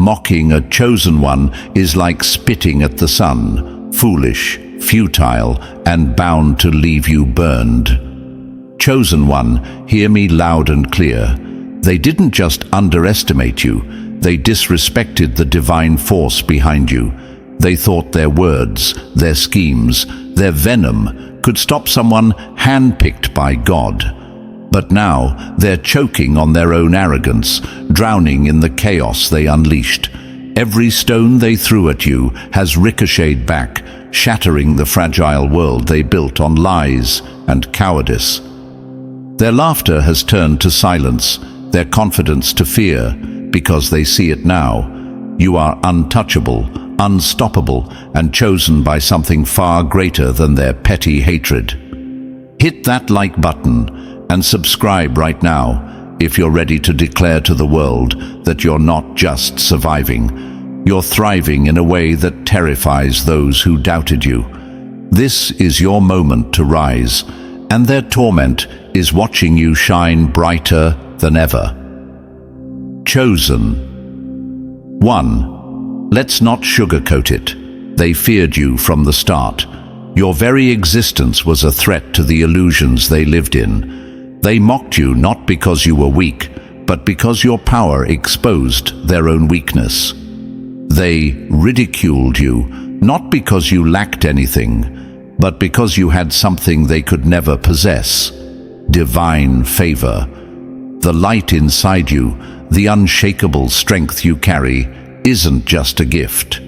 Mocking a chosen one is like spitting at the sun, foolish, futile, and bound to leave you burned. Chosen one, hear me loud and clear. They didn't just underestimate you, they disrespected the divine force behind you. They thought their words, their schemes, their venom could stop someone handpicked by God. But now they're choking on their own arrogance, drowning in the chaos they unleashed. Every stone they threw at you has ricocheted back, shattering the fragile world they built on lies and cowardice. Their laughter has turned to silence, their confidence to fear, because they see it now. You are untouchable, unstoppable, and chosen by something far greater than their petty hatred. Hit that like button and subscribe right now if you're ready to declare to the world that you're not just surviving, you're thriving in a way that terrifies those who doubted you. This is your moment to rise, and their torment is watching you shine brighter than ever. Chosen. 1. Let's not sugarcoat it. They feared you from the start. Your very existence was a threat to the illusions they lived in. They mocked you not because you were weak, but because your power exposed their own weakness. They ridiculed you not because you lacked anything, but because you had something they could never possess: divine favor. The light inside you, the unshakable strength you carry, isn't just a gift.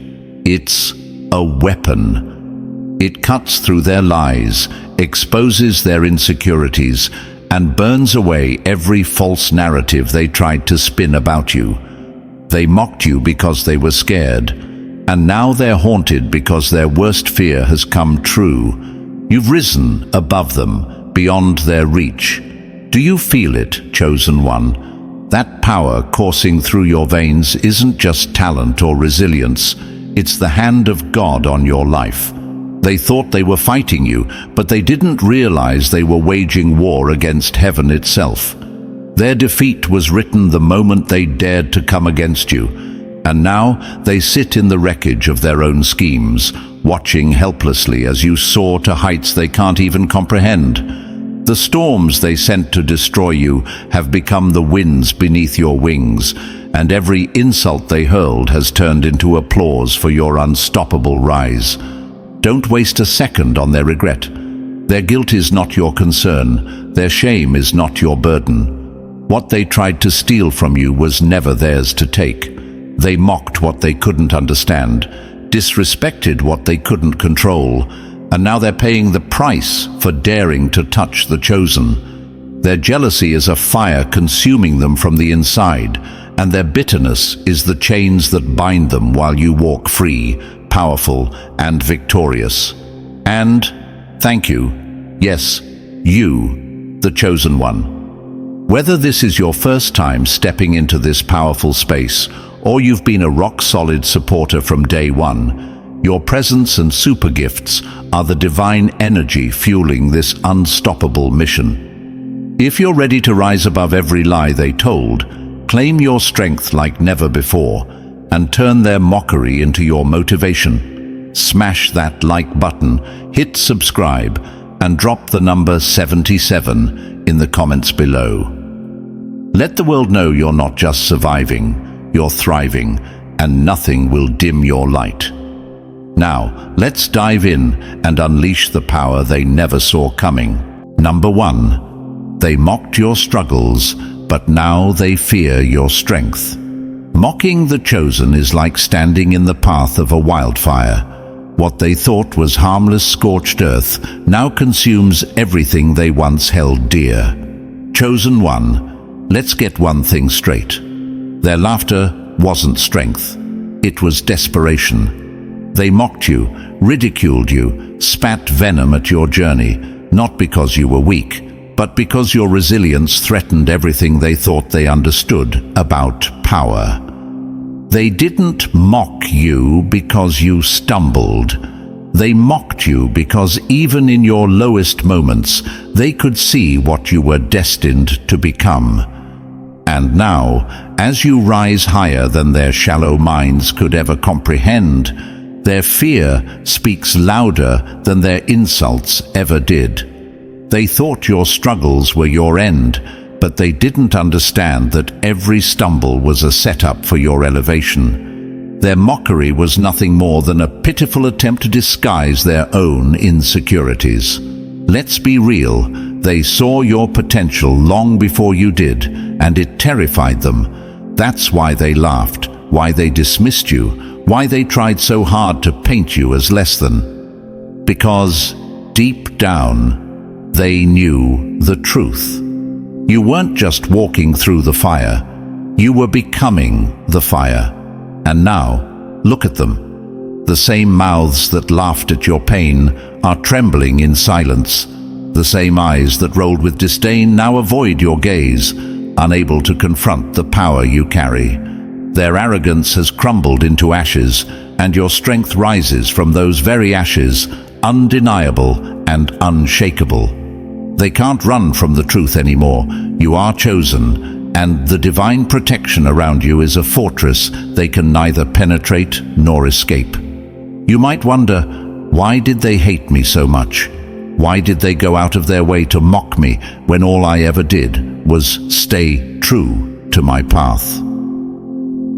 It's a weapon. It cuts through their lies, exposes their insecurities, and burns away every false narrative they tried to spin about you. They mocked you because they were scared, and now they're haunted because their worst fear has come true. You've risen above them, beyond their reach. Do you feel it, chosen one? That power coursing through your veins isn't just talent or resilience, it's the hand of God on your life. They thought they were fighting you, but they didn't realize they were waging war against heaven itself. Their defeat was written the moment they dared to come against you, and now they sit in the wreckage of their own schemes, watching helplessly as you soar to heights they can't even comprehend. The storms they sent to destroy you have become the winds beneath your wings, and every insult they hurled has turned into applause for your unstoppable rise. Don't waste a second on their regret. Their guilt is not your concern. Their shame is not your burden. What they tried to steal from you was never theirs to take. They mocked what they couldn't understand, disrespected what they couldn't control, and now they're paying the price for daring to touch the chosen. Their jealousy is a fire consuming them from the inside, and their bitterness is the chains that bind them while you walk free, powerful, and victorious. And thank you, yes, you, the chosen one. Whether this is your first time stepping into this powerful space, or you've been a rock-solid supporter from day one, your presence and super gifts are the divine energy fueling this unstoppable mission. If you're ready to rise above every lie they told, claim your strength like never before, and turn their mockery into your motivation. Smash that like button, hit subscribe, and drop the number 77 in the comments below. Let the world know you're not just surviving, you're thriving, and nothing will dim your light. Now, let's dive in and unleash the power they never saw coming. Number 1. They mocked your struggles, but now they fear your strength. Mocking the chosen is like standing in the path of a wildfire. What they thought was harmless scorched earth now consumes everything they once held dear. Chosen one, let's get one thing straight. Their laughter wasn't strength. It was desperation. They mocked you, ridiculed you, spat venom at your journey, not because you were weak, but because your resilience threatened everything they thought they understood about power. They didn't mock you because you stumbled. They mocked you because even in your lowest moments, they could see what you were destined to become. And now, as you rise higher than their shallow minds could ever comprehend, their fear speaks louder than their insults ever did. They thought your struggles were your end, but they didn't understand that every stumble was a setup for your elevation. Their mockery was nothing more than a pitiful attempt to disguise their own insecurities. Let's be real, they saw your potential long before you did, and it terrified them. That's why they laughed, why they dismissed you, why they tried so hard to paint you as less than. Because deep down, they knew the truth. You weren't just walking through the fire, you were becoming the fire. And now, look at them. The same mouths that laughed at your pain are trembling in silence. The same eyes that rolled with disdain now avoid your gaze, unable to confront the power you carry. Their arrogance has crumbled into ashes, and your strength rises from those very ashes, undeniable and unshakable. They can't run from the truth anymore. You are chosen, and the divine protection around you is a fortress they can neither penetrate nor escape. You might wonder, why did they hate me so much? Why did they go out of their way to mock me when all I ever did was stay true to my path?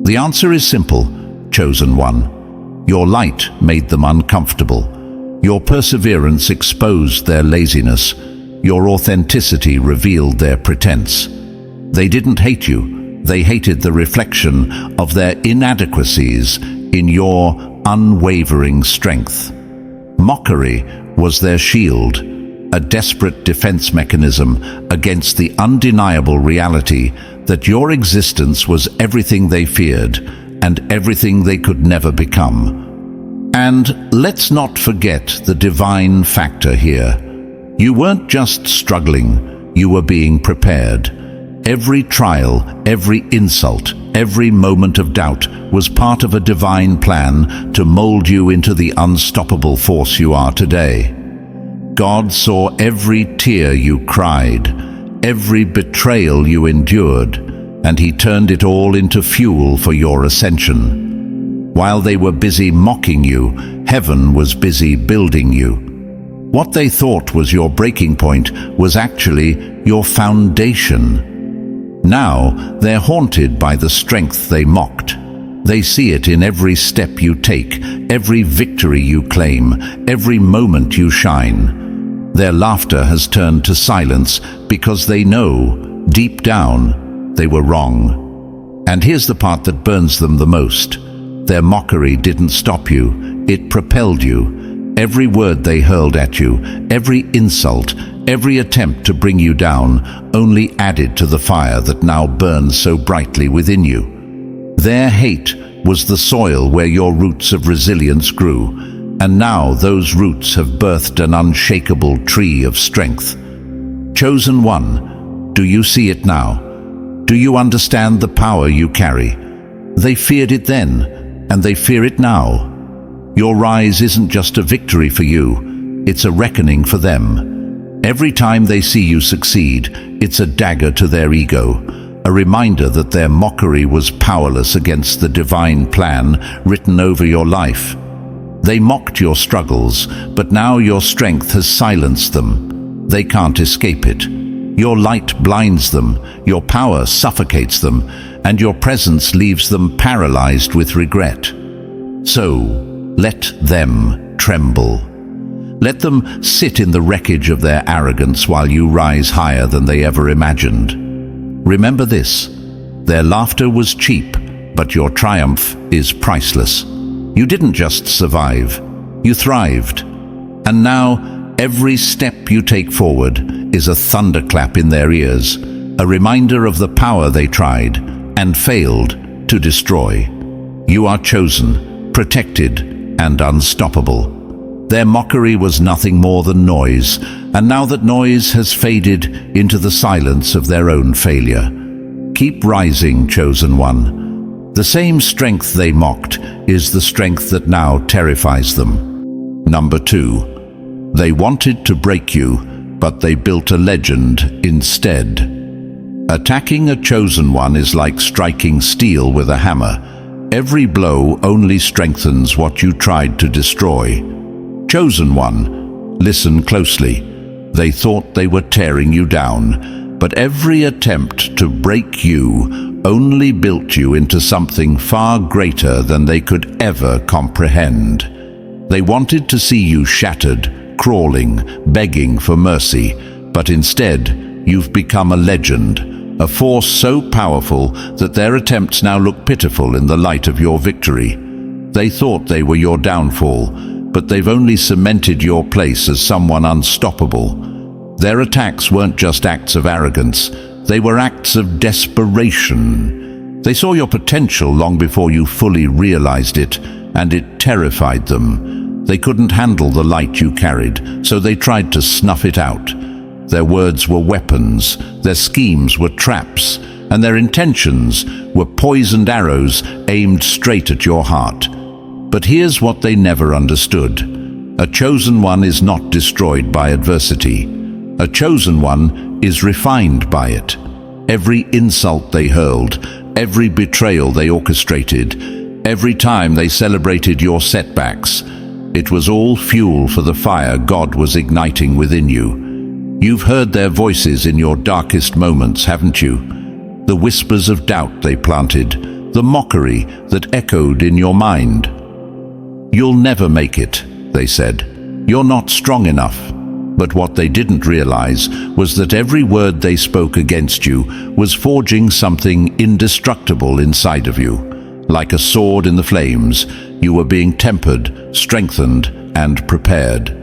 The answer is simple, chosen one. Your light made them uncomfortable. Your perseverance exposed their laziness. Your authenticity revealed their pretense. They didn't hate you, they hated the reflection of their inadequacies in your unwavering strength. Mockery was their shield, a desperate defense mechanism against the undeniable reality that your existence was everything they feared and everything they could never become. And let's not forget the divine factor here. You weren't just struggling, you were being prepared. Every trial, every insult, every moment of doubt was part of a divine plan to mold you into the unstoppable force you are today. God saw every tear you cried, every betrayal you endured, and He turned it all into fuel for your ascension. While they were busy mocking you, heaven was busy building you. What they thought was your breaking point was actually your foundation. Now they're haunted by the strength they mocked. They see it in every step you take, every victory you claim, every moment you shine. Their laughter has turned to silence because they know, deep down, they were wrong. And here's the part that burns them the most. Their mockery didn't stop you, it propelled you. Every word they hurled at you, every insult, every attempt to bring you down, only added to the fire that now burns so brightly within you. Their hate was the soil where your roots of resilience grew, and now those roots have birthed an unshakable tree of strength. Chosen one, do you see it now? Do you understand the power you carry? They feared it then, and they fear it now. Your rise isn't just a victory for you, it's a reckoning for them. Every time they see you succeed, it's a dagger to their ego, a reminder that their mockery was powerless against the divine plan written over your life. They mocked your struggles, but now your strength has silenced them. They can't escape it. Your light blinds them, your power suffocates them, and your presence leaves them paralyzed with regret. So, let them tremble. Let them sit in the wreckage of their arrogance while you rise higher than they ever imagined. Remember this, their laughter was cheap, but your triumph is priceless. You didn't just survive, you thrived. And now, every step you take forward is a thunderclap in their ears, a reminder of the power they tried and failed to destroy. You are chosen, protected, and unstoppable. Their mockery was nothing more than noise, and now that noise has faded into the silence of their own failure. Keep rising, chosen one. The same strength they mocked is the strength that now terrifies them. Number 2. They wanted to break you, but they built a legend instead. Attacking a chosen one is like striking steel with a hammer. Every blow only strengthens what you tried to destroy. Chosen one, listen closely. They thought they were tearing you down, but every attempt to break you only built you into something far greater than they could ever comprehend. They wanted to see you shattered, crawling, begging for mercy, but instead you've become a legend. A force so powerful that their attempts now look pitiful in the light of your victory. They thought they were your downfall, but they've only cemented your place as someone unstoppable. Their attacks weren't just acts of arrogance, they were acts of desperation. They saw your potential long before you fully realized it, and it terrified them. They couldn't handle the light you carried, so they tried to snuff it out. Their words were weapons, their schemes were traps, and their intentions were poisoned arrows aimed straight at your heart. But here's what they never understood. A chosen one is not destroyed by adversity. A chosen one is refined by it. Every insult they hurled, every betrayal they orchestrated, every time they celebrated your setbacks, it was all fuel for the fire God was igniting within you. You've heard their voices in your darkest moments, haven't you? The whispers of doubt they planted, the mockery that echoed in your mind. You'll never make it, they said. You're not strong enough. But what they didn't realize was that every word they spoke against you was forging something indestructible inside of you. Like a sword in the flames, you were being tempered, strengthened, and prepared.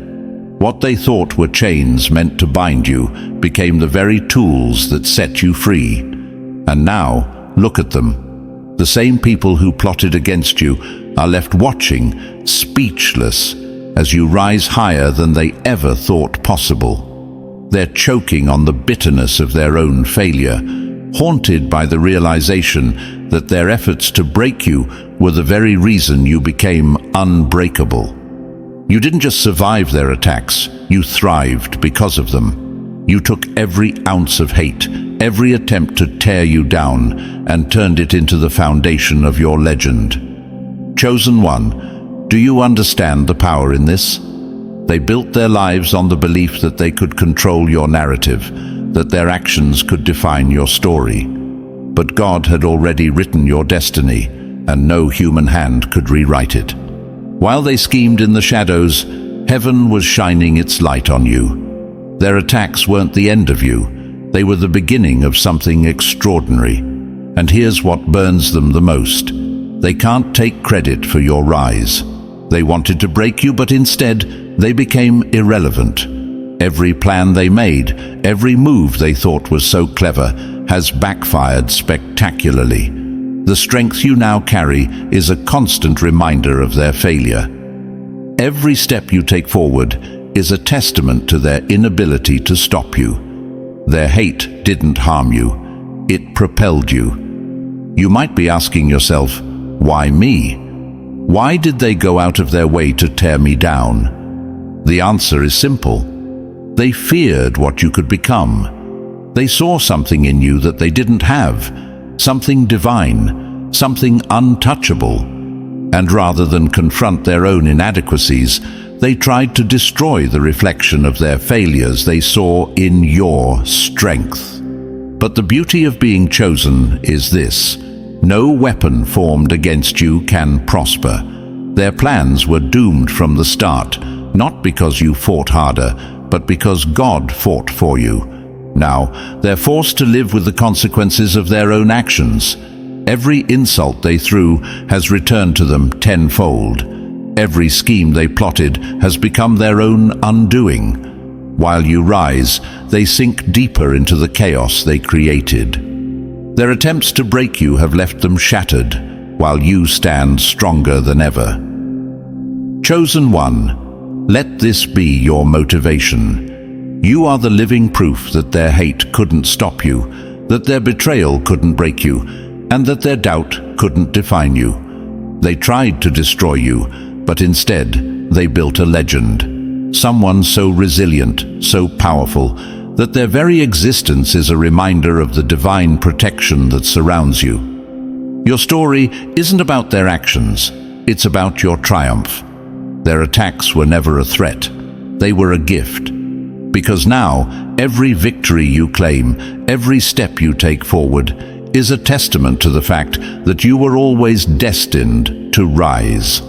What they thought were chains meant to bind you became the very tools that set you free. And now, look at them. The same people who plotted against you are left watching, speechless, as you rise higher than they ever thought possible. They're choking on the bitterness of their own failure, haunted by the realization that their efforts to break you were the very reason you became unbreakable. You didn't just survive their attacks, you thrived because of them. You took every ounce of hate, every attempt to tear you down, and turned it into the foundation of your legend. Chosen one, do you understand the power in this? They built their lives on the belief that they could control your narrative, that their actions could define your story. But God had already written your destiny, and no human hand could rewrite it. While they schemed in the shadows, heaven was shining its light on you. Their attacks weren't the end of you. They were the beginning of something extraordinary. And here's what burns them the most. They can't take credit for your rise. They wanted to break you, but instead, they became irrelevant. Every plan they made, every move they thought was so clever, has backfired spectacularly. The strength you now carry is a constant reminder of their failure. Every step you take forward is a testament to their inability to stop you. Their hate didn't harm you, it propelled you. You might be asking yourself, why me? Why did they go out of their way to tear me down? The answer is simple. They feared what you could become. They saw something in you that they didn't have. Something divine, something untouchable. And rather than confront their own inadequacies, they tried to destroy the reflection of their failures they saw in your strength. But the beauty of being chosen is this: no weapon formed against you can prosper. Their plans were doomed from the start, not because you fought harder, but because God fought for you. Now, they're forced to live with the consequences of their own actions. Every insult they threw has returned to them tenfold. Every scheme they plotted has become their own undoing. While you rise, they sink deeper into the chaos they created. Their attempts to break you have left them shattered, while you stand stronger than ever. Chosen one, let this be your motivation. You are the living proof that their hate couldn't stop you, that their betrayal couldn't break you, and that their doubt couldn't define you. They tried to destroy you, but instead they built a legend. Someone so resilient, so powerful, that their very existence is a reminder of the divine protection that surrounds you. Your story isn't about their actions, it's about your triumph. Their attacks were never a threat, they were a gift. Because now, every victory you claim, every step you take forward, is a testament to the fact that you were always destined to rise.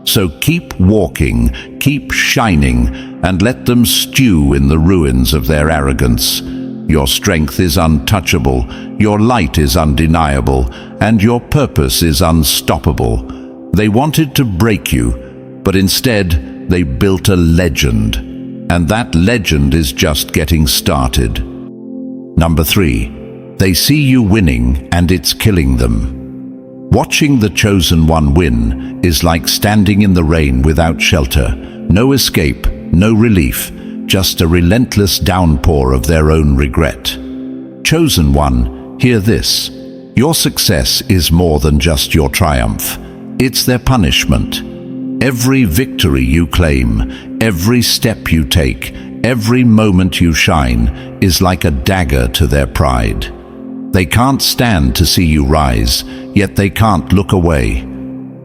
So keep walking, keep shining, and let them stew in the ruins of their arrogance. Your strength is untouchable, your light is undeniable, and your purpose is unstoppable. They wanted to break you, but instead they built a legend, and that legend is just getting started. Number 3. They see you winning, and it's killing them. Watching the chosen one win is like standing in the rain without shelter. No escape, no relief, just a relentless downpour of their own regret. Chosen one, hear this. Your success is more than just your triumph. It's their punishment. Every victory you claim, every step you take, every moment you shine is like a dagger to their pride. They can't stand to see you rise, yet they can't look away.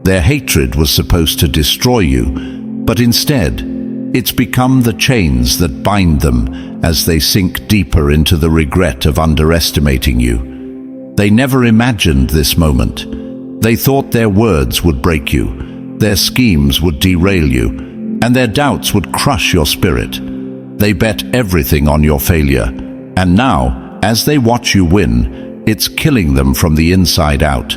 Their hatred was supposed to destroy you, but instead, it's become the chains that bind them as they sink deeper into the regret of underestimating you. They never imagined this moment. They thought their words would break you, their schemes would derail you, and their doubts would crush your spirit. They bet everything on your failure, and now, as they watch you win, it's killing them from the inside out.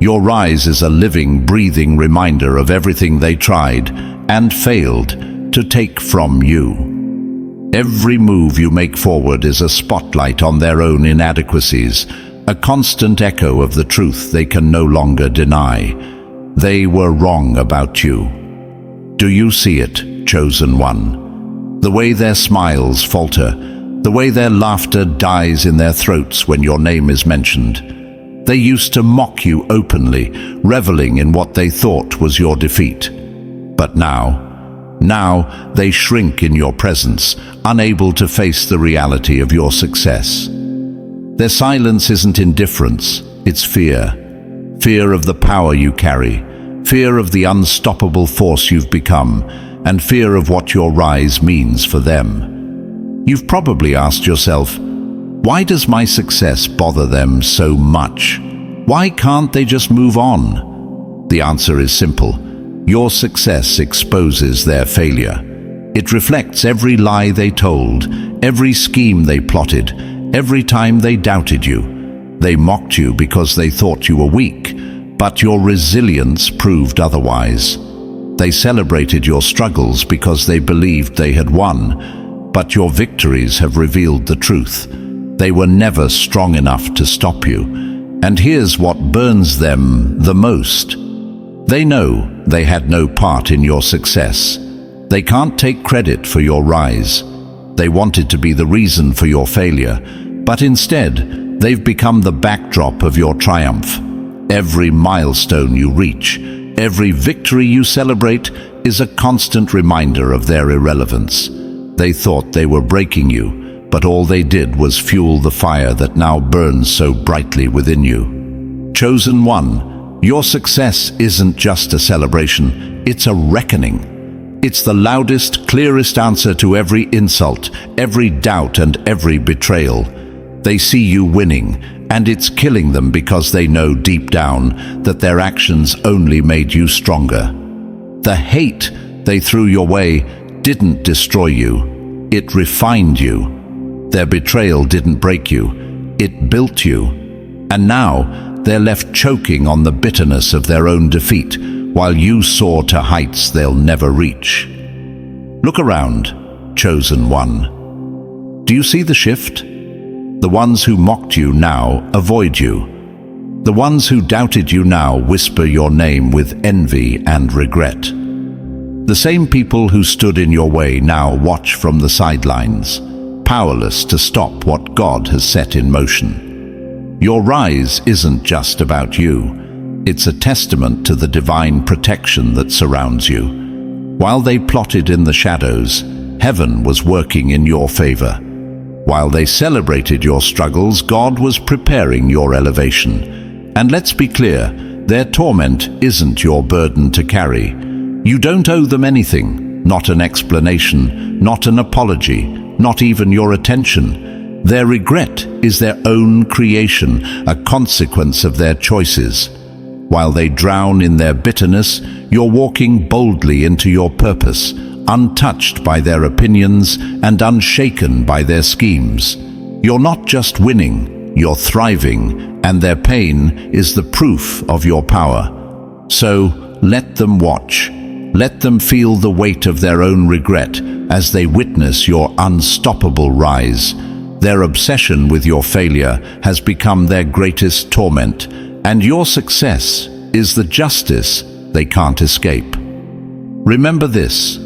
Your rise is a living, breathing reminder of everything they tried and failed to take from you. Every move you make forward is a spotlight on their own inadequacies, a constant echo of the truth they can no longer deny. They were wrong about you. Do you see it, chosen one? The way their smiles falter, the way their laughter dies in their throats when your name is mentioned. They used to mock you openly, reveling in what they thought was your defeat. But now they shrink in your presence, unable to face the reality of your success. Their silence isn't indifference, it's fear. Fear of the power you carry, fear of the unstoppable force you've become, and fear of what your rise means for them. You've probably asked yourself, why does my success bother them so much? Why can't they just move on? The answer is simple. Your success exposes their failure. It reflects every lie they told, every scheme they plotted, every time they doubted you. They mocked you because they thought you were weak, but your resilience proved otherwise. They celebrated your struggles because they believed they had won, but your victories have revealed the truth. They were never strong enough to stop you. And here's what burns them the most. They know they had no part in your success. They can't take credit for your rise. They wanted to be the reason for your failure, but instead, they've become the backdrop of your triumph. Every milestone you reach, every victory you celebrate is a constant reminder of their irrelevance. They thought they were breaking you, but all they did was fuel the fire that now burns so brightly within you. Chosen one, your success isn't just a celebration, it's a reckoning. It's the loudest, clearest answer to every insult, every doubt, and every betrayal. They see you winning, and it's killing them because they know deep down that their actions only made you stronger. The hate they threw your way didn't destroy you, it refined you. Their betrayal didn't break you, it built you. And now they're left choking on the bitterness of their own defeat, while you soar to heights they'll never reach. Look around, chosen one. Do you see the shift? The ones who mocked you now avoid you. The ones who doubted you now whisper your name with envy and regret. The same people who stood in your way now watch from the sidelines, powerless to stop what God has set in motion. Your rise isn't just about you. It's a testament to the divine protection that surrounds you. While they plotted in the shadows, heaven was working in your favor. While they celebrated your struggles, God was preparing your elevation. And let's be clear, their torment isn't your burden to carry. You don't owe them anything, not an explanation, not an apology, not even your attention. Their regret is their own creation, a consequence of their choices. While they drown in their bitterness, you're walking boldly into your purpose, untouched by their opinions and unshaken by their schemes. You're not just winning, you're thriving, and their pain is the proof of your power. So let them watch. Let them feel the weight of their own regret as they witness your unstoppable rise. Their obsession with your failure has become their greatest torment, and your success is the justice they can't escape. Remember this,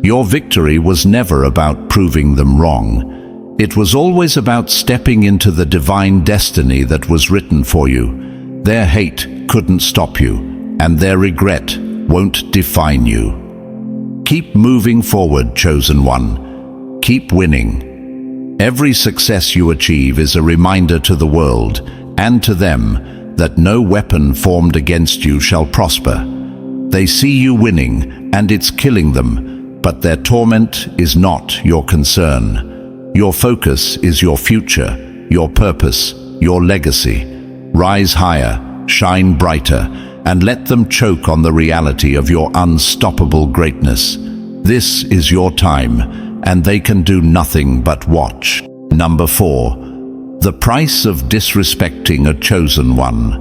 your victory was never about proving them wrong. It was always about stepping into the divine destiny that was written for you. Their hate couldn't stop you, and their regret won't define you. Keep moving forward, chosen one. Keep winning. Every success you achieve is a reminder to the world and to them that no weapon formed against you shall prosper. They see you winning, and it's killing them, but their torment is not your concern. Your focus is your future, your purpose, your legacy. Rise higher, shine brighter, and let them choke on the reality of your unstoppable greatness. This is your time, and they can do nothing but watch. Number 4. The price of disrespecting a chosen one.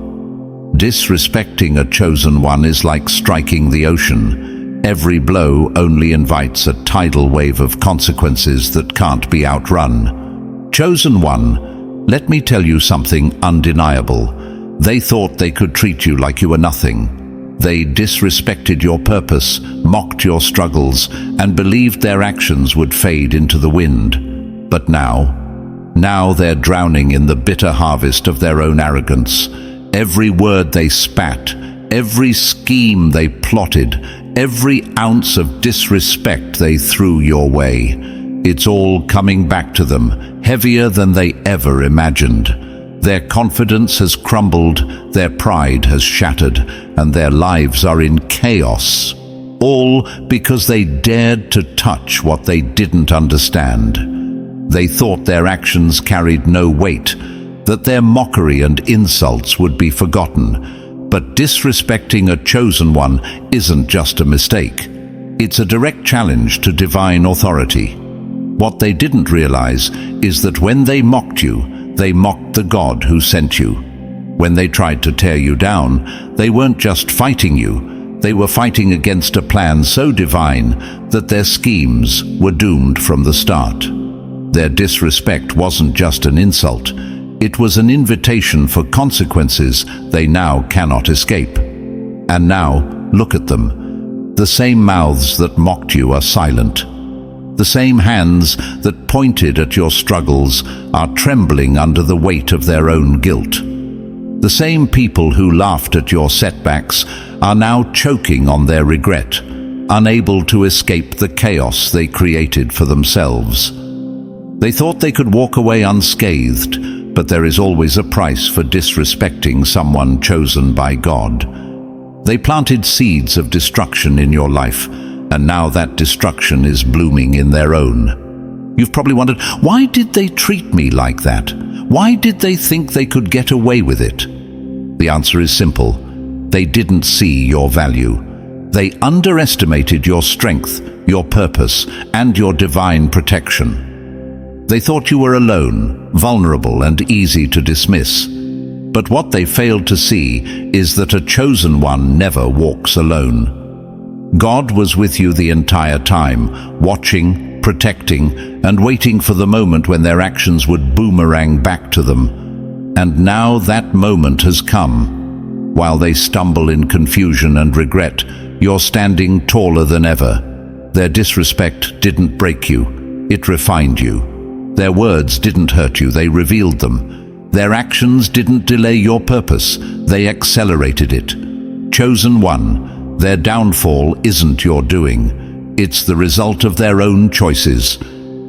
Disrespecting a chosen one is like striking the ocean. Every blow only invites a tidal wave of consequences that can't be outrun. Chosen one, let me tell you something undeniable. They thought they could treat you like you were nothing. They disrespected your purpose, mocked your struggles, and believed their actions would fade into the wind. But now they're drowning in the bitter harvest of their own arrogance. Every word they spat, every scheme they plotted, every ounce of disrespect they threw your way. It's all coming back to them, heavier than they ever imagined. Their confidence has crumbled, their pride has shattered, and their lives are in chaos. All because they dared to touch what they didn't understand. They thought their actions carried no weight, that their mockery and insults would be forgotten. But disrespecting a chosen one isn't just a mistake. It's a direct challenge to divine authority. What they didn't realize is that when they mocked you, they mocked the God who sent you. When they tried to tear you down, they weren't just fighting you, they were fighting against a plan so divine that their schemes were doomed from the start. Their disrespect wasn't just an insult, it was an invitation for consequences they now cannot escape. And now, look at them. The same mouths that mocked you are silent. The same hands that pointed at your struggles are trembling under the weight of their own guilt. The same people who laughed at your setbacks are now choking on their regret, unable to escape the chaos they created for themselves. They thought they could walk away unscathed, but there is always a price for disrespecting someone chosen by God. They planted seeds of destruction in your life, and now that destruction is blooming in their own. You've probably wondered, why did they treat me like that? Why did they think they could get away with it? The answer is simple. They didn't see your value. They underestimated your strength, your purpose, and your divine protection. They thought you were alone, vulnerable, and easy to dismiss. But what they failed to see is that a chosen one never walks alone. God was with you the entire time, watching, protecting, and waiting for the moment when their actions would boomerang back to them. And now that moment has come. While they stumble in confusion and regret, you're standing taller than ever. Their disrespect didn't break you, it refined you. Their words didn't hurt you, they revealed them. Their actions didn't delay your purpose, they accelerated it. Chosen one, their downfall isn't your doing. It's the result of their own choices.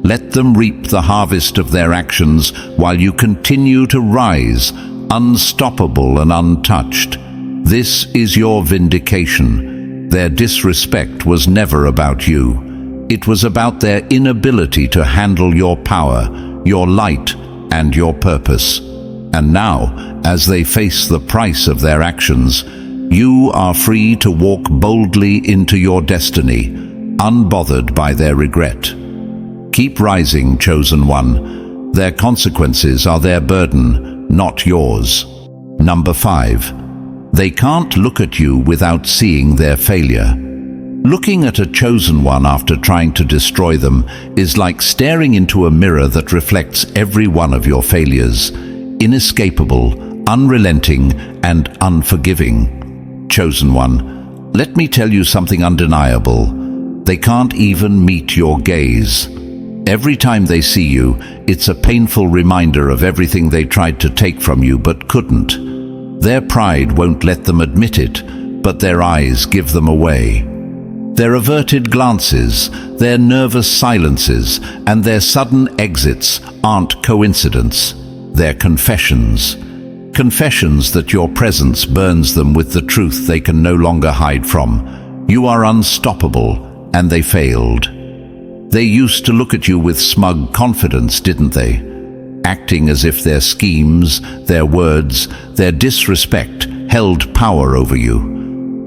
Let them reap the harvest of their actions while you continue to rise, unstoppable and untouched. This is your vindication. Their disrespect was never about you. It was about their inability to handle your power, your light, and your purpose. And now, as they face the price of their actions, you are free to walk boldly into your destiny, unbothered by their regret. Keep rising, chosen one. Their consequences are their burden, not yours. Number 5. They can't look at you without seeing their failure. Looking at a chosen one after trying to destroy them is like staring into a mirror that reflects every one of your failures, inescapable, unrelenting, and unforgiving. Chosen one, let me tell you something undeniable. They can't even meet your gaze. Every time they see you, it's a painful reminder of everything they tried to take from you but couldn't. Their pride won't let them admit it, but their eyes give them away. Their averted glances, their nervous silences, and their sudden exits aren't coincidence. They're confessions. Confessions that your presence burns them with the truth they can no longer hide from. You are unstoppable, and they failed. They used to look at you with smug confidence, didn't they? Acting as if their schemes, their words, their disrespect held power over you.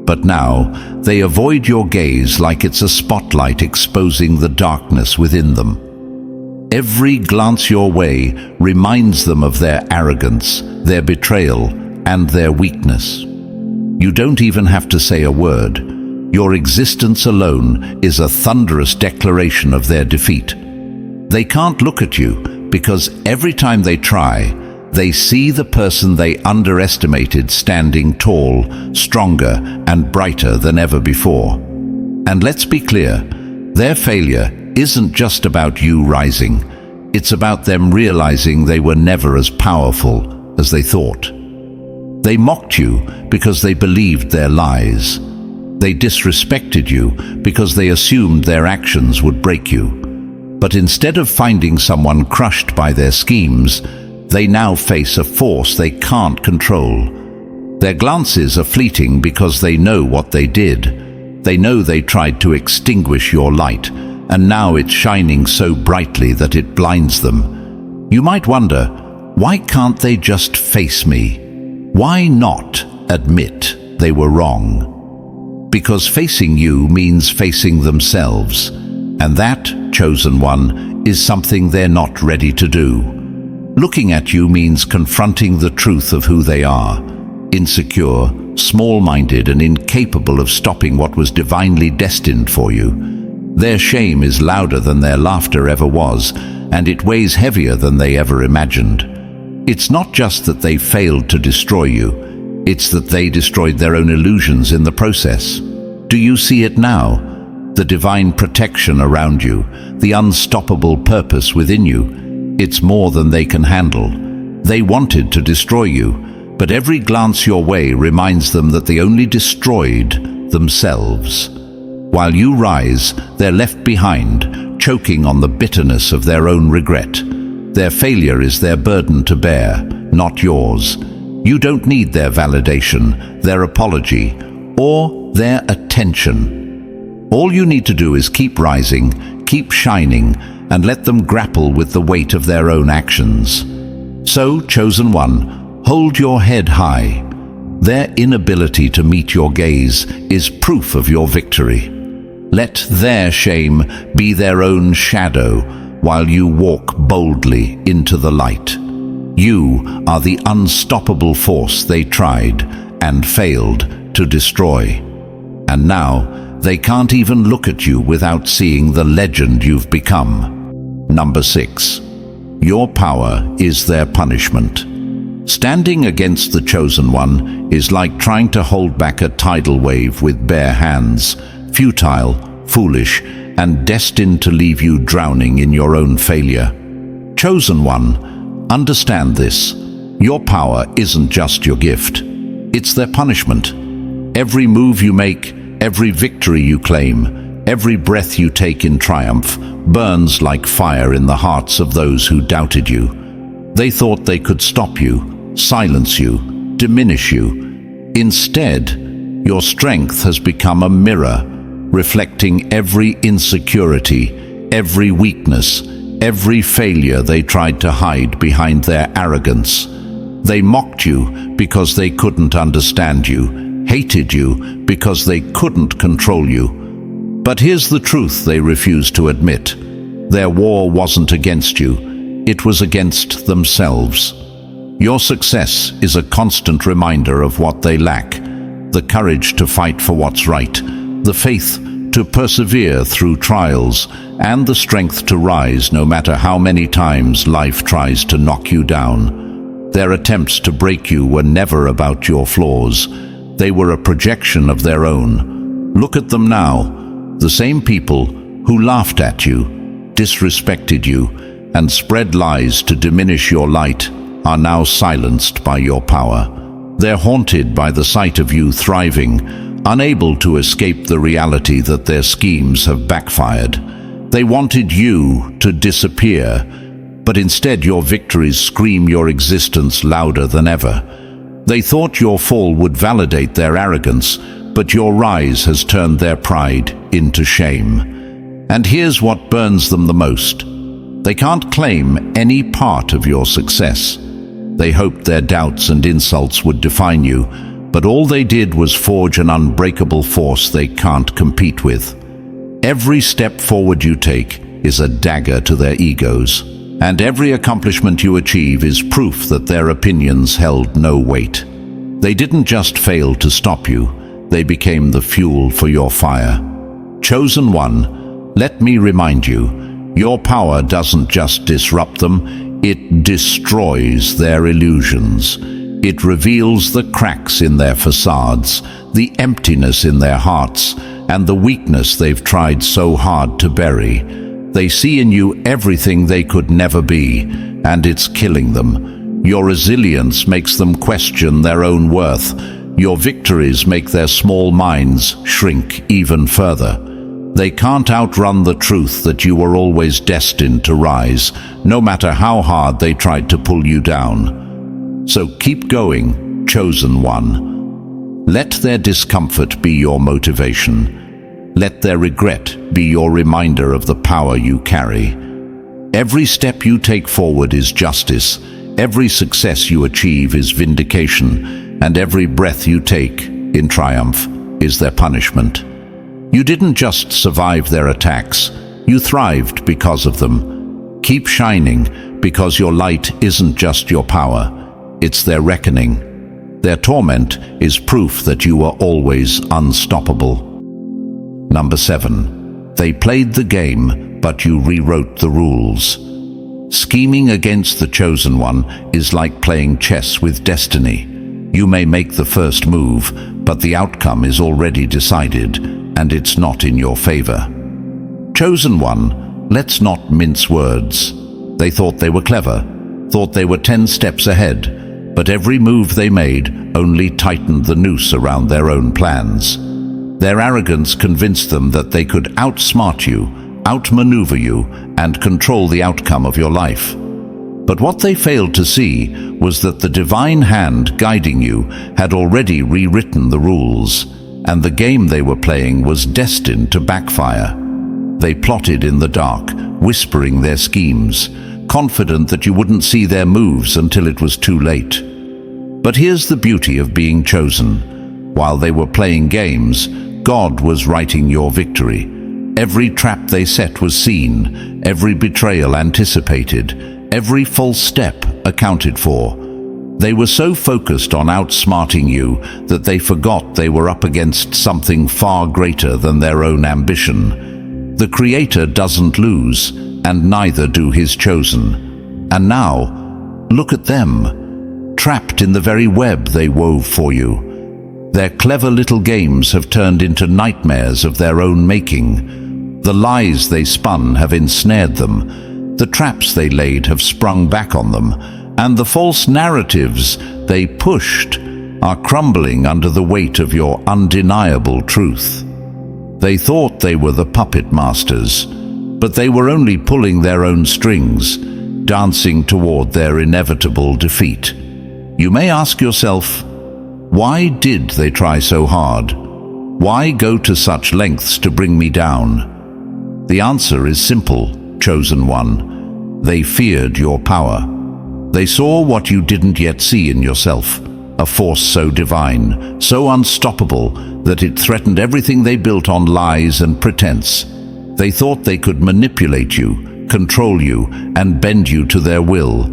But now, they avoid your gaze like it's a spotlight exposing the darkness within them. Every glance your way reminds them of their arrogance, their betrayal, and their weakness. You don't even have to say a word. Your existence alone is a thunderous declaration of their defeat. They can't look at you because every time they try, they see the person they underestimated standing tall, stronger, and brighter than ever before. And let's be clear, their failure isn't just about you rising. It's about them realizing they were never as powerful as they thought. They mocked you because they believed their lies. They disrespected you because they assumed their actions would break you. But instead of finding someone crushed by their schemes, they now face a force they can't control. Their glances are fleeting because they know what they did. They know they tried to extinguish your light, and now it's shining so brightly that it blinds them. You might wonder, why can't they just face me? Why not admit they were wrong? Because facing you means facing themselves, and that, chosen one, is something they're not ready to do. Looking at you means confronting the truth of who they are: insecure, small-minded, and incapable of stopping what was divinely destined for you. Their shame is louder than their laughter ever was, and it weighs heavier than they ever imagined. It's not just that they failed to destroy you, it's that they destroyed their own illusions in the process. Do you see it now? The divine protection around you, the unstoppable purpose within you. It's more than they can handle. They wanted to destroy you, but every glance your way reminds them that they only destroyed themselves. While you rise, they're left behind, choking on the bitterness of their own regret. Their failure is their burden to bear, not yours. You don't need their validation, their apology, or their attention. All you need to do is keep rising, keep shining, and let them grapple with the weight of their own actions. So, chosen one, hold your head high. Their inability to meet your gaze is proof of your victory. Let their shame be their own shadow while you walk boldly into the light. You are the unstoppable force they tried and failed to destroy. And now, they can't even look at you without seeing the legend you've become. Number 6. Your power is their punishment. Standing against the chosen one is like trying to hold back a tidal wave with bare hands, futile, foolish, and destined to leave you drowning in your own failure. Chosen one, understand this. Your power isn't just your gift. It's their punishment. Every move you make, every victory you claim, every breath you take in triumph burns like fire in the hearts of those who doubted you. They thought they could stop you, silence you, diminish you. Instead, your strength has become a mirror, reflecting every insecurity, every weakness, every failure they tried to hide behind their arrogance. They mocked you because they couldn't understand you, hated you because they couldn't control you. But here's the truth they refused to admit. Their war wasn't against you, it was against themselves. Your success is a constant reminder of what they lack: the courage to fight for what's right, the faith to persevere through trials, and the strength to rise no matter how many times life tries to knock you down. Their attempts to break you were never about your flaws. They were a projection of their own. Look at them now. The same people who laughed at you, disrespected you, and spread lies to diminish your light are now silenced by your power. They're haunted by the sight of you thriving, unable to escape the reality that their schemes have backfired. They wanted you to disappear, but instead your victories scream your existence louder than ever. They thought your fall would validate their arrogance, but your rise has turned their pride into shame. And here's what burns them the most. They can't claim any part of your success. They hoped their doubts and insults would define you, but all they did was forge an unbreakable force they can't compete with. Every step forward you take is a dagger to their egos, and every accomplishment you achieve is proof that their opinions held no weight. They didn't just fail to stop you, they became the fuel for your fire. Chosen one, let me remind you, your power doesn't just disrupt them, it destroys their illusions. It reveals the cracks in their facades, the emptiness in their hearts, and the weakness they've tried so hard to bury. They see in you everything they could never be, and it's killing them. Your resilience makes them question their own worth. Your victories make their small minds shrink even further. They can't outrun the truth that you were always destined to rise, no matter how hard they tried to pull you down. So keep going, chosen one. Let their discomfort be your motivation. Let their regret be your reminder of the power you carry. Every step you take forward is justice. Every success you achieve is vindication. And every breath you take in triumph is their punishment. You didn't just survive their attacks, you thrived because of them. Keep shining, because your light isn't just your power, it's their reckoning. Their torment is proof that you were always unstoppable. Number 7. They played the game, but you rewrote the rules. Scheming against the chosen one is like playing chess with destiny. You may make the first move, but the outcome is already decided, and it's not in your favor. Chosen one, let's not mince words. They thought they were clever, thought they were 10 steps ahead, but every move they made only tightened the noose around their own plans. Their arrogance convinced them that they could outsmart you, outmaneuver you, and control the outcome of your life. But what they failed to see was that the divine hand guiding you had already rewritten the rules, and the game they were playing was destined to backfire. They plotted in the dark, whispering their schemes, confident that you wouldn't see their moves until it was too late. But here's the beauty of being chosen. While they were playing games, God was writing your victory. Every trap they set was seen, every betrayal anticipated, every false step accounted for. They were so focused on outsmarting you that they forgot they were up against something far greater than their own ambition. The Creator doesn't lose, and neither do His chosen. And now, look at them, trapped in the very web they wove for you. Their clever little games have turned into nightmares of their own making. The lies they spun have ensnared them. The traps they laid have sprung back on them, and the false narratives they pushed are crumbling under the weight of your undeniable truth. They thought they were the puppet masters, but they were only pulling their own strings, dancing toward their inevitable defeat. You may ask yourself, why did they try so hard? Why go to such lengths to bring me down? The answer is simple, chosen one. They feared your power. They saw what you didn't yet see in yourself, a force so divine, so unstoppable, that it threatened everything they built on lies and pretense. They thought they could manipulate you, control you, and bend you to their will.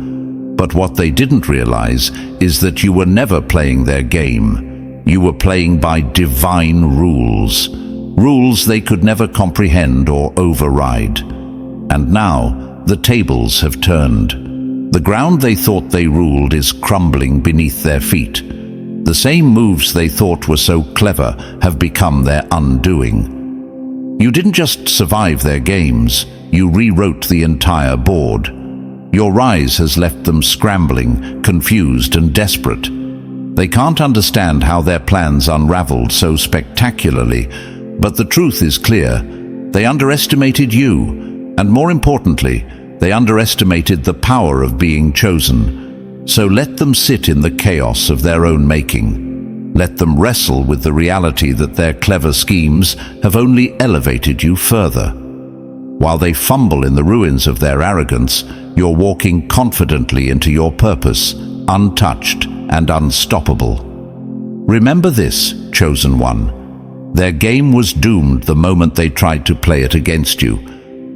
But what they didn't realize is that you were never playing their game. You were playing by divine rules, rules they could never comprehend or override. And now the tables have turned. The ground they thought they ruled is crumbling beneath their feet. The same moves they thought were so clever have become their undoing. You didn't just survive their games, you rewrote the entire board. Your rise has left them scrambling, confused and desperate. They can't understand how their plans unraveled so spectacularly, but the truth is clear. They underestimated you, and more importantly, they underestimated the power of being chosen. So let them sit in the chaos of their own making. Let them wrestle with the reality that their clever schemes have only elevated you further. While they fumble in the ruins of their arrogance, you're walking confidently into your purpose, untouched and unstoppable. Remember this, chosen one. Their game was doomed the moment they tried to play it against you.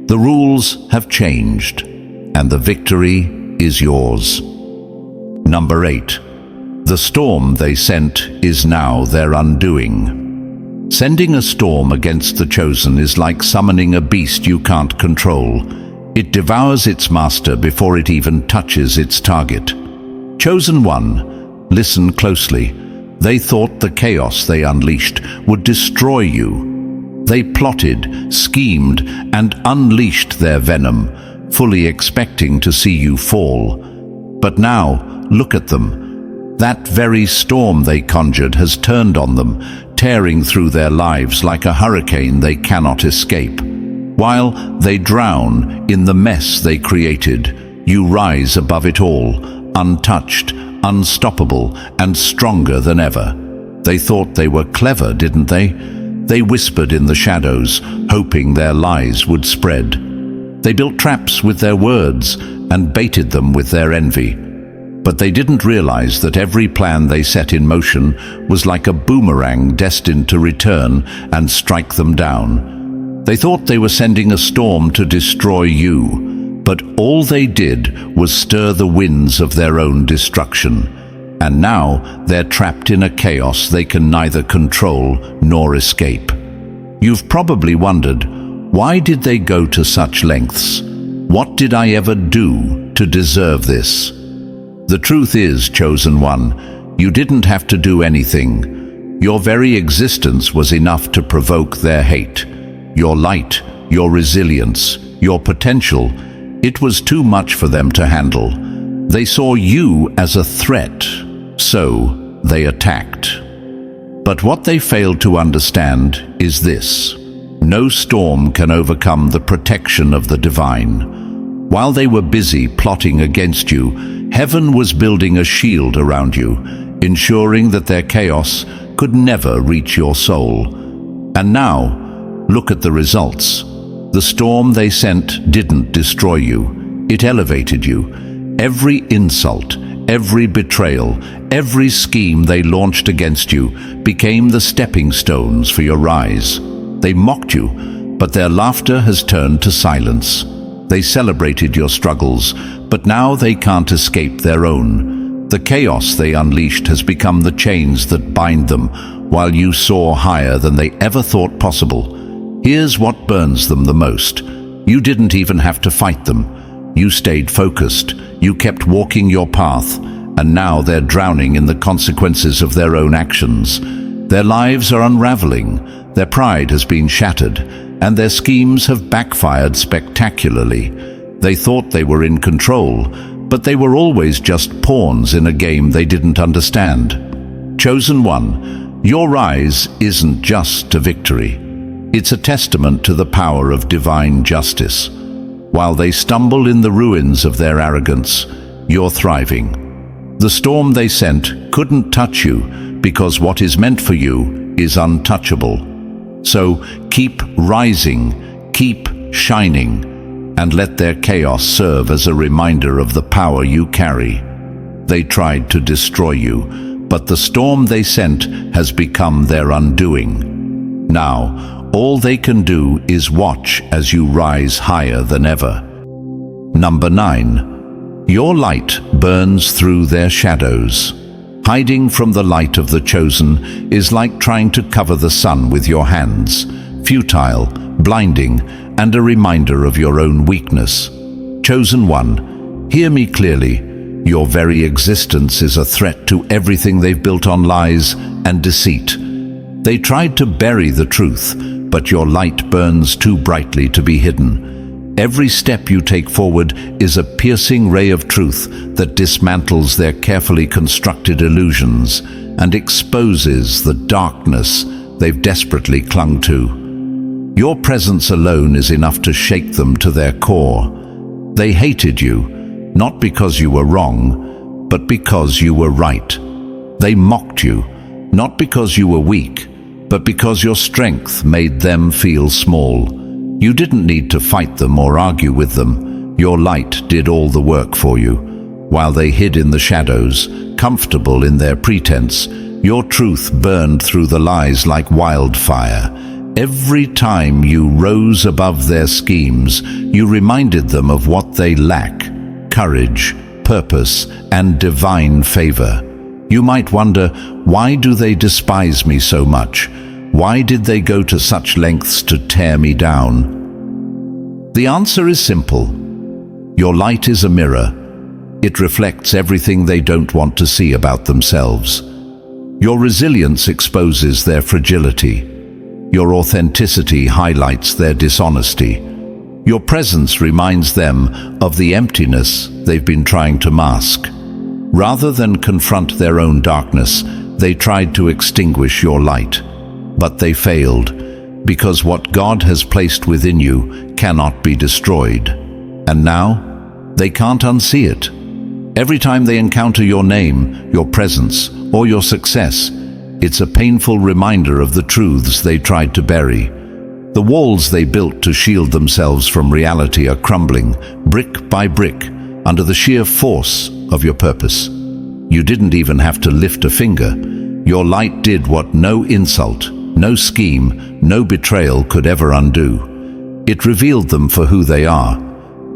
The rules have changed, and the victory is yours. Number 8. The storm they sent is now their undoing. Sending a storm against the chosen is like summoning a beast you can't control. It devours its master before it even touches its target. Chosen one, listen closely. They thought the chaos they unleashed would destroy you. They plotted, schemed, and unleashed their venom, fully expecting to see you fall. But now, look at them. That very storm they conjured has turned on them, tearing through their lives like a hurricane they cannot escape. While they drown in the mess they created, you rise above it all, untouched, unstoppable, and stronger than ever. They thought they were clever, didn't they? They whispered in the shadows, hoping their lies would spread. They built traps with their words and baited them with their envy. But they didn't realize that every plan they set in motion was like a boomerang destined to return and strike them down. They thought they were sending a storm to destroy you, but all they did was stir the winds of their own destruction. And now they're trapped in a chaos they can neither control nor escape. You've probably wondered, why did they go to such lengths? What did I ever do to deserve this? The truth is, chosen one, you didn't have to do anything. Your very existence was enough to provoke their hate. Your light, your resilience, your potential, it was too much for them to handle. They saw you as a threat, so they attacked. But what they failed to understand is this: no storm can overcome the protection of the divine. While they were busy plotting against you, heaven was building a shield around you, ensuring that their chaos could never reach your soul. And now, look at the results. The storm they sent didn't destroy you. It elevated you. Every insult, every betrayal, every scheme they launched against you became the stepping stones for your rise. They mocked you, but their laughter has turned to silence. They celebrated your struggles, but now they can't escape their own. The chaos they unleashed has become the chains that bind them, while you soar higher than they ever thought possible. Here's what burns them the most. You didn't even have to fight them. You stayed focused. You kept walking your path, and now they're drowning in the consequences of their own actions. Their lives are unraveling. Their pride has been shattered, and their schemes have backfired spectacularly. They thought they were in control, but they were always just pawns in a game they didn't understand. Chosen one, your rise isn't just a victory. It's a testament to the power of divine justice. While they stumble in the ruins of their arrogance, you're thriving. The storm they sent couldn't touch you because what is meant for you is untouchable. So keep rising, keep shining, and let their chaos serve as a reminder of the power you carry. They tried to destroy you, but the storm they sent has become their undoing. Now, all they can do is watch as you rise higher than ever. Number 9. Your light burns through their shadows. Hiding from the light of the chosen is like trying to cover the sun with your hands, futile, blinding, and a reminder of your own weakness. Chosen one, hear me clearly. Your very existence is a threat to everything they've built on lies and deceit. They tried to bury the truth, but your light burns too brightly to be hidden. Every step you take forward is a piercing ray of truth that dismantles their carefully constructed illusions and exposes the darkness they've desperately clung to. Your presence alone is enough to shake them to their core. They hated you, not because you were wrong, but because you were right. They mocked you, not because you were weak, but because your strength made them feel small. You didn't need to fight them or argue with them. Your light did all the work for you. While they hid in the shadows, comfortable in their pretense, your truth burned through the lies like wildfire. Every time you rose above their schemes, you reminded them of what they lack: courage, purpose, and divine favor. You might wonder, why do they despise me so much? Why did they go to such lengths to tear me down? The answer is simple. Your light is a mirror. It reflects everything they don't want to see about themselves. Your resilience exposes their fragility. Your authenticity highlights their dishonesty. Your presence reminds them of the emptiness they've been trying to mask. Rather than confront their own darkness, they tried to extinguish your light. But they failed, because what God has placed within you cannot be destroyed. And now, they can't unsee it. Every time they encounter your name, your presence, or your success, it's a painful reminder of the truths they tried to bury. The walls they built to shield themselves from reality are crumbling, brick by brick, under the sheer force of your purpose. You didn't even have to lift a finger. Your light did what no insult, no scheme, no betrayal could ever undo. It revealed them for who they are.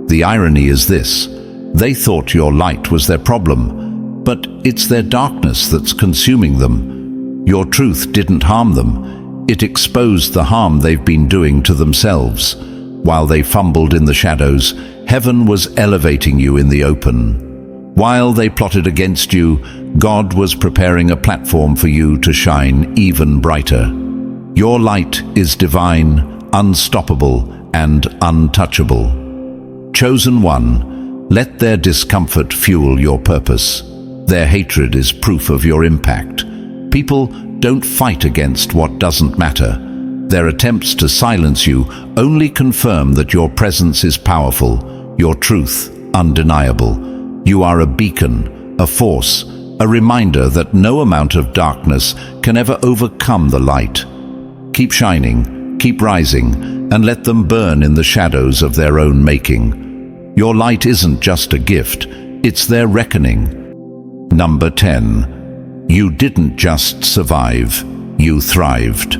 The irony is this: they thought your light was their problem, but it's their darkness that's consuming them. Your truth didn't harm them. It exposed the harm they've been doing to themselves. While they fumbled in the shadows, heaven was elevating you in the open. While they plotted against you, God was preparing a platform for you to shine even brighter. Your light is divine, unstoppable, and untouchable. Chosen one, let their discomfort fuel your purpose. Their hatred is proof of your impact. People don't fight against what doesn't matter. Their attempts to silence you only confirm that your presence is powerful, your truth undeniable. You are a beacon, a force, a reminder that no amount of darkness can ever overcome the light. Keep shining, keep rising, and let them burn in the shadows of their own making. Your light isn't just a gift, it's their reckoning. Number 10. You didn't just survive, you thrived.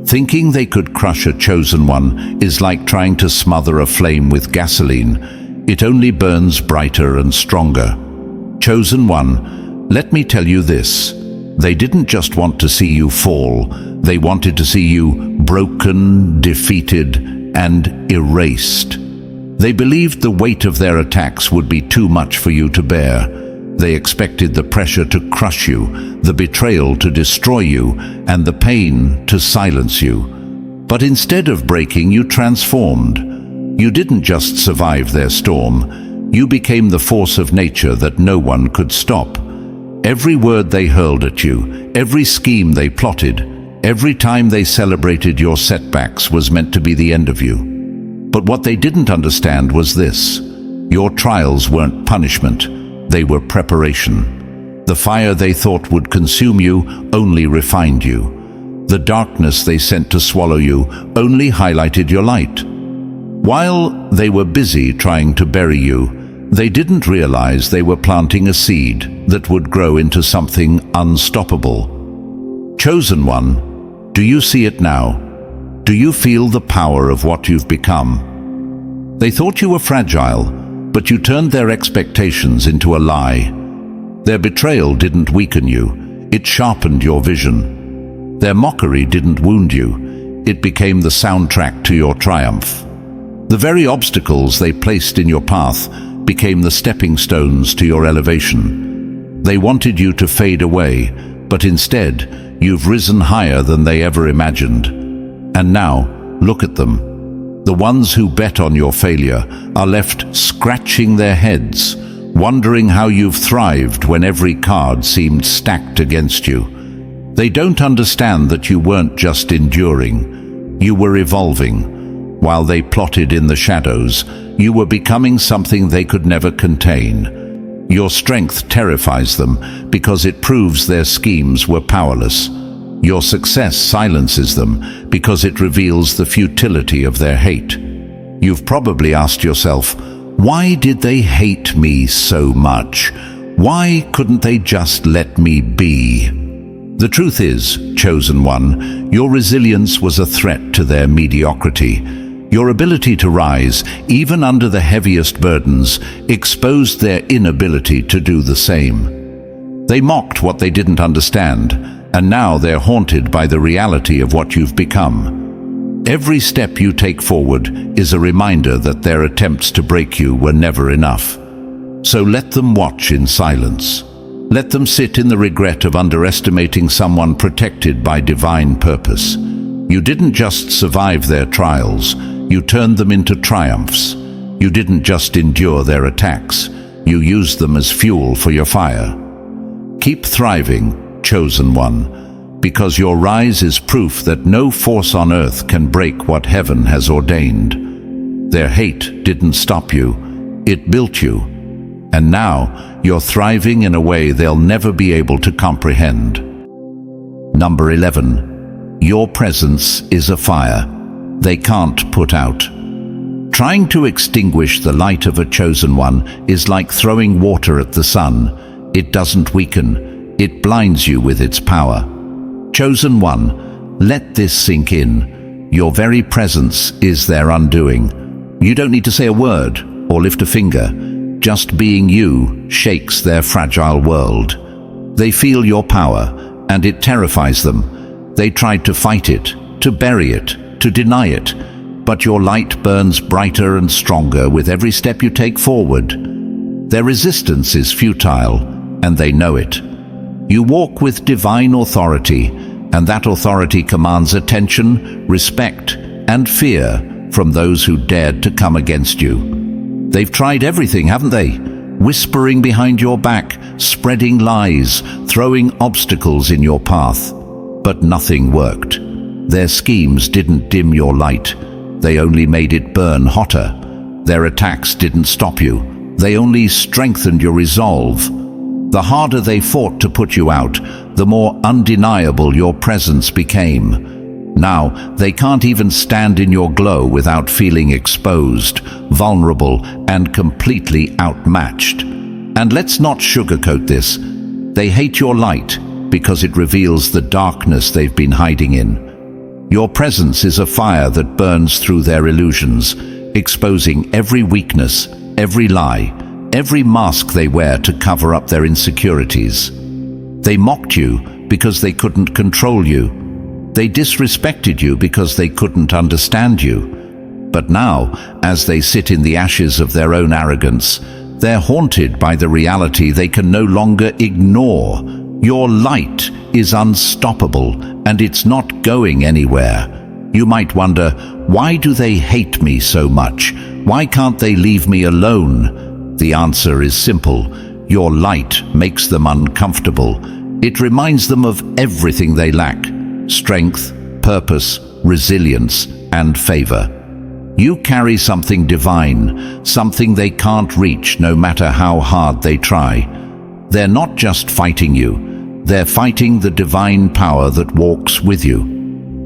Thinking they could crush a chosen one is like trying to smother a flame with gasoline. It only burns brighter and stronger. Chosen one, let me tell you this. They didn't just want to see you fall. They wanted to see you broken, defeated, and erased. They believed the weight of their attacks would be too much for you to bear. They expected the pressure to crush you, the betrayal to destroy you, and the pain to silence you. But instead of breaking, you transformed. You didn't just survive their storm. You became the force of nature that no one could stop. Every word they hurled at you, every scheme they plotted, Every time they celebrated your setbacks was meant to be the end of you. But what they didn't understand was this: your trials weren't punishment, they were preparation. The fire they thought would consume you only refined you. The darkness they sent to swallow you only highlighted your light. While they were busy trying to bury you, they didn't realize they were planting a seed that would grow into something unstoppable. Chosen one, do you see it now? Do you feel the power of what you've become? They thought you were fragile, but you turned their expectations into a lie. Their betrayal didn't weaken you, it sharpened your vision. Their mockery didn't wound you, it became the soundtrack to your triumph. The very obstacles they placed in your path became the stepping stones to your elevation. They wanted you to fade away, but instead, you've risen higher than they ever imagined. And now, look at them. The ones who bet on your failure are left scratching their heads, wondering how you've thrived when every card seemed stacked against you. They don't understand that you weren't just enduring, you were evolving. While they plotted in the shadows, you were becoming something they could never contain. Your strength terrifies them because it proves their schemes were powerless. Your success silences them because it reveals the futility of their hate. You've probably asked yourself, why did they hate me so much? Why couldn't they just let me be? The truth is, chosen one, your resilience was a threat to their mediocrity. Your ability to rise, even under the heaviest burdens, exposed their inability to do the same. They mocked what they didn't understand, and now they're haunted by the reality of what you've become. Every step you take forward is a reminder that their attempts to break you were never enough. So let them watch in silence. Let them sit in the regret of underestimating someone protected by divine purpose. You didn't just survive their trials, you turned them into triumphs. You didn't just endure their attacks, you used them as fuel for your fire. Keep thriving, chosen one, because your rise is proof that no force on earth can break what heaven has ordained. Their hate didn't stop you, it built you. And now, you're thriving in a way they'll never be able to comprehend. Number 11. Your presence is a fire they can't put out. Trying to extinguish the light of a chosen one is like throwing water at the sun. It doesn't weaken, it blinds you with its power. Chosen one, let this sink in. Your very presence is their undoing. You don't need to say a word or lift a finger. Just being you shakes their fragile world. They feel your power, and it terrifies them. They tried to fight it, to bury it, to deny it, but your light burns brighter and stronger with every step you take forward. Their resistance is futile, and they know it. You walk with divine authority, and that authority commands attention, respect, and fear from those who dared to come against you. They've tried everything, haven't they? Whispering behind your back, spreading lies, throwing obstacles in your path. But nothing worked. Their schemes didn't dim your light. They only made it burn hotter. Their attacks didn't stop you. They only strengthened your resolve. The harder they fought to put you out, the more undeniable your presence became. Now, they can't even stand in your glow without feeling exposed, vulnerable, and completely outmatched. And let's not sugarcoat this. They hate your light because it reveals the darkness they've been hiding in. Your presence is a fire that burns through their illusions, exposing every weakness, every lie, every mask they wear to cover up their insecurities. They mocked you because they couldn't control you. They disrespected you because they couldn't understand you. But now, as they sit in the ashes of their own arrogance, they're haunted by the reality they can no longer ignore. Your light is unstoppable, and it's not going anywhere. You might wonder, why do they hate me so much? Why can't they leave me alone? The answer is simple. Your light makes them uncomfortable. It reminds them of everything they lack. strength, purpose, resilience, and favor. You carry something divine, something they can't reach no matter how hard they try. They're not just fighting you, they're fighting the divine power that walks with you.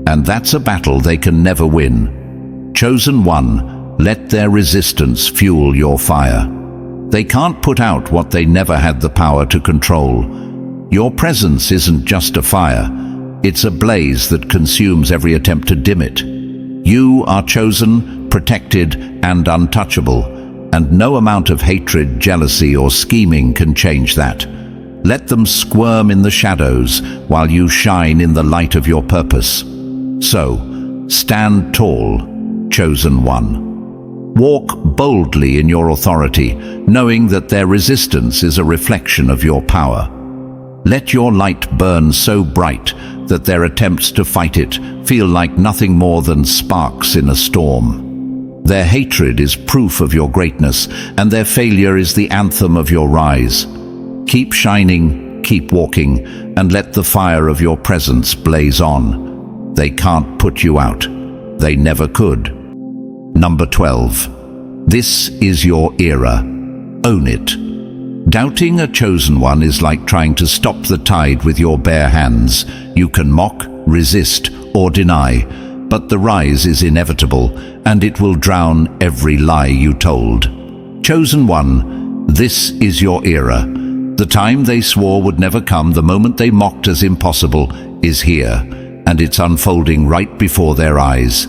And that's a battle they can never win. Chosen one, let their resistance fuel your fire. They can't put out what they never had the power to control. Your presence isn't just a fire, it's a blaze that consumes every attempt to dim it. You are chosen, protected, and untouchable, and no amount of hatred, jealousy, or scheming can change that. Let them squirm in the shadows while you shine in the light of your purpose. So, stand tall, chosen one. Walk boldly in your authority, knowing that their resistance is a reflection of your power. Let your light burn so bright that their attempts to fight it feel like nothing more than sparks in a storm. Their hatred is proof of your greatness, and their failure is the anthem of your rise. Keep shining, keep walking, and let the fire of your presence blaze on. They can't put you out. They never could. Number 12. This is your era. Own it. Doubting a chosen one is like trying to stop the tide with your bare hands. You can mock, resist, or deny, but the rise is inevitable, and it will drown every lie you told. Chosen one, this is your era. The time they swore would never come, the moment they mocked as impossible, is here, and it's unfolding right before their eyes.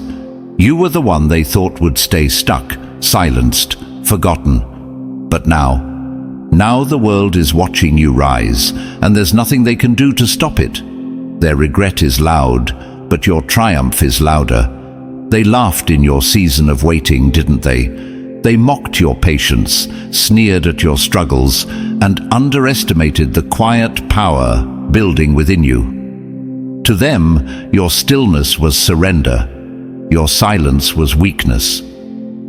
You were the one they thought would stay stuck, silenced, forgotten. But now the world is watching you rise, and there's nothing they can do to stop it. Their regret is loud, but your triumph is louder. They laughed in your season of waiting, didn't they? They mocked your patience, sneered at your struggles, and underestimated the quiet power building within you. To them, your stillness was surrender. Your silence was weakness.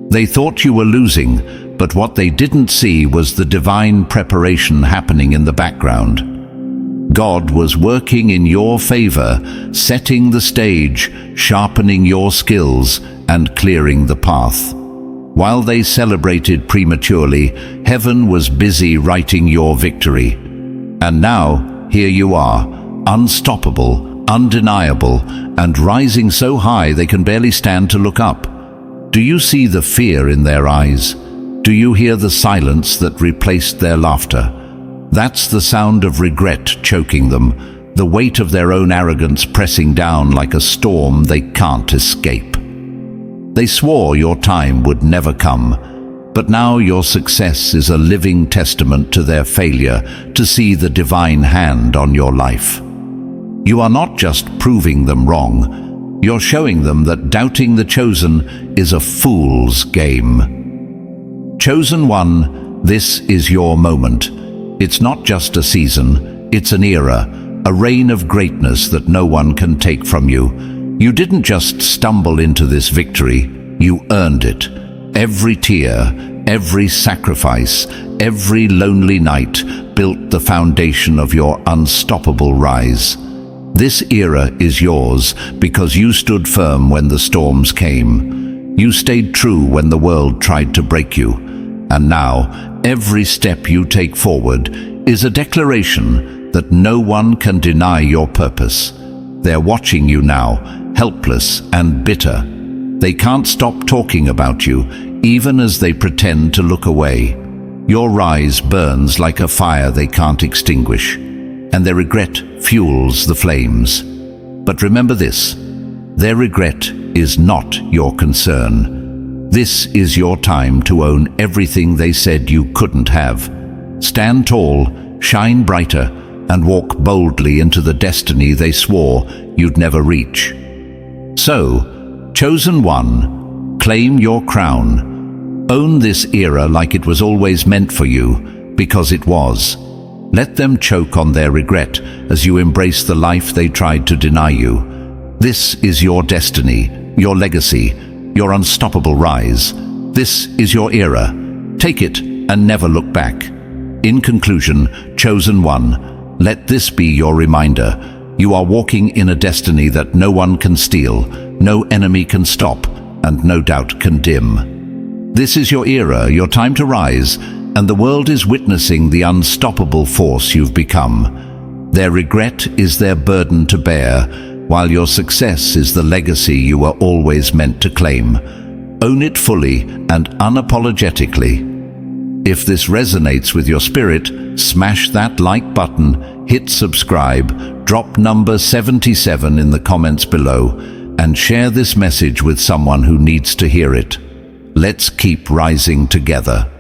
They thought you were losing, but what they didn't see was the divine preparation happening in the background. God was working in your favor, setting the stage, sharpening your skills, and clearing the path. While they celebrated prematurely, heaven was busy writing your victory. And now, here you are, unstoppable, undeniable, and rising so high they can barely stand to look up. Do you see the fear in their eyes? Do you hear the silence that replaced their laughter? That's the sound of regret choking them, the weight of their own arrogance pressing down like a storm they can't escape. They swore your time would never come, but now your success is a living testament to their failure to see the divine hand on your life. You are not just proving them wrong, you're showing them that doubting the chosen is a fool's game. Chosen one, this is your moment. It's not just a season, it's an era, a reign of greatness that no one can take from you. You didn't just stumble into this victory, you earned it. Every tear, every sacrifice, every lonely night built the foundation of your unstoppable rise. This era is yours because you stood firm when the storms came. You stayed true when the world tried to break you. And now, every step you take forward is a declaration that no one can deny your purpose. They're watching you now, helpless and bitter. They can't stop talking about you, even as they pretend to look away. Your rise burns like a fire they can't extinguish, and their regret fuels the flames. But remember this, their regret is not your concern. This is your time to own everything they said you couldn't have. Stand tall, shine brighter, and walk boldly into the destiny they swore you'd never reach. So, chosen one, claim your crown. Own this era like it was always meant for you, because it was. Let them choke on their regret as you embrace the life they tried to deny you. This is your destiny, your legacy, your unstoppable rise. This is your era. Take it and never look back. In conclusion, chosen one, let this be your reminder. You are walking in a destiny that no one can steal, no enemy can stop, and no doubt can dim. This is your era, your time to rise, and the world is witnessing the unstoppable force you've become. Their regret is their burden to bear, while your success is the legacy you were always meant to claim. Own it fully and unapologetically. If this resonates with your spirit, smash that like button, hit subscribe, drop number 77 in the comments below, and share this message with someone who needs to hear it. Let's keep rising together.